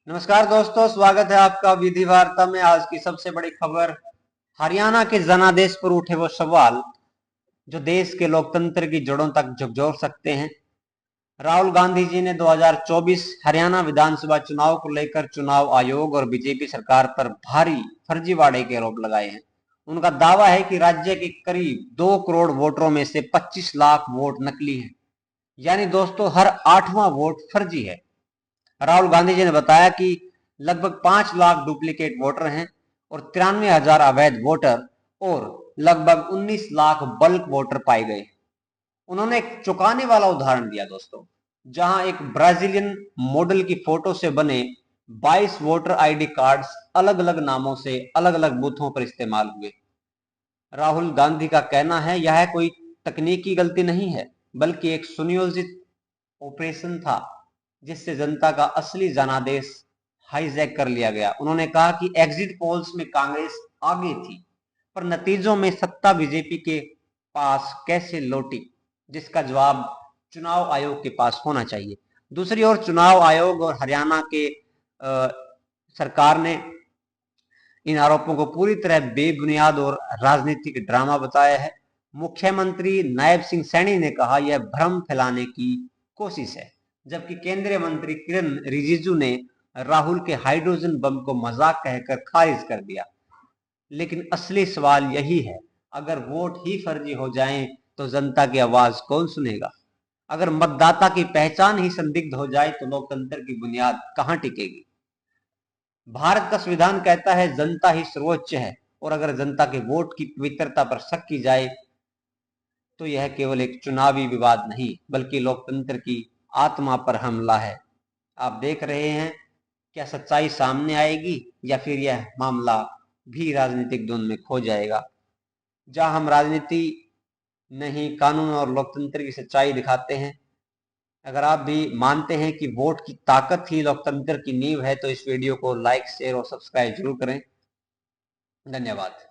नमस्कार दोस्तों, स्वागत है आपका विधि वार्ता में। आज की सबसे बड़ी खबर, हरियाणा के जनादेश पर उठे वो सवाल जो देश के लोकतंत्र की जड़ों तक झकझोर सकते हैं। राहुल गांधी जी ने 2024 हरियाणा विधानसभा चुनाव को लेकर चुनाव आयोग और बीजेपी सरकार पर भारी फर्जीवाड़े के आरोप लगाए हैं। उनका दावा है कि राज्य के करीब 2 करोड़ वोटरों में से 25 लाख वोट नकली हैं, यानी दोस्तों हर 8वां वोट फर्जी है। राहुल गांधी जी ने बताया कि लगभग 5 लाख डुप्लीकेट वोटर हैं और 93,000 अवैध वोटर और लगभग 19 लाख बल्क वोटर पाए गए। उन्होंने एक चौंकाने वाला उदाहरण दिया दोस्तों, जहां एक ब्राजीलियन मॉडल की फोटो से बने 22 वोटर आईडी कार्ड्स अलग अलग नामों से अलग अलग बूथों पर इस्तेमाल हुए। राहुल गांधी का कहना है यह कोई तकनीकी गलती नहीं है, बल्कि एक सुनियोजित ऑपरेशन था जिससे जनता का असली जनादेश हाईजैक कर लिया गया। उन्होंने कहा कि एग्जिट पोल्स में कांग्रेस आगे थी, पर नतीजों में सत्ता बीजेपी के पास कैसे लौटी, जिसका जवाब चुनाव आयोग के पास होना चाहिए। दूसरी ओर चुनाव आयोग और हरियाणा के सरकार ने इन आरोपों को पूरी तरह बेबुनियाद और राजनीतिक ड्रामा बताया है। मुख्यमंत्री नायब सिंह सैनी ने कहा यह भ्रम फैलाने की कोशिश है, जबकि केंद्रीय मंत्री किरण रिजिजू ने राहुल के हाइड्रोजन बम को मजाक कहकर खारिज कर दिया। लेकिन असली सवाल यही है, अगर वोट ही फर्जी हो जाएं तो जनता की आवाज कौन सुनेगा? अगर मतदाता की पहचान ही संदिग्ध हो जाए तो लोकतंत्र की बुनियाद कहां टिकेगी? भारत का संविधान कहता है जनता ही सर्वोच्च है, और अगर जनता के वोट की पवित्रता पर शक की जाए तो यह केवल एक चुनावी विवाद नहीं बल्कि लोकतंत्र की आत्मा पर हमला है। आप देख रहे हैं, क्या सच्चाई सामने आएगी या फिर यह मामला भी राजनीतिक धुन में खो जाएगा? जहां हम राजनीति नहीं, कानून और लोकतंत्र की सच्चाई दिखाते हैं। अगर आप भी मानते हैं कि वोट की ताकत ही लोकतंत्र की नींव है तो इस वीडियो को लाइक, शेयर और सब्सक्राइब जरूर करें। धन्यवाद।